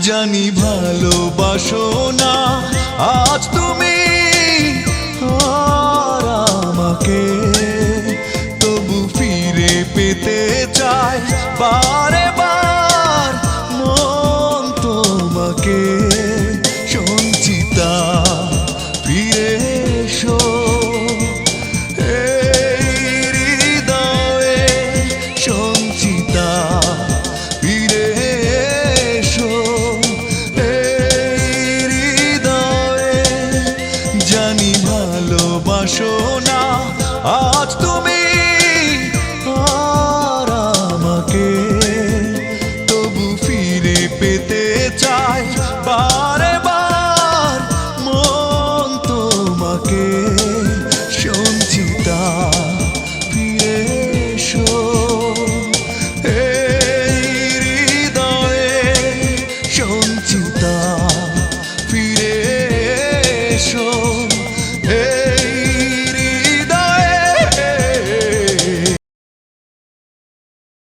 জানি ভালোবাসো না আজ তুমি আর আমাকে, তবু ফিরে পেতে চাই বারে বার মন তোমাকে। সঞ্চিতা ফিরে এসো, এই হৃদয়ে সঞ্চিতা ফিরে এসো, এই হৃদয়ে। জানি ভালোবাসো না আজ তুমি আর আমাকে, তবু ফিরে পেতে চাই বারে বার মন তোমাকে। সঞ্চিতা ফিরে এসো, এই হৃদয়ে সঞ্চিতা ফিরে এসো।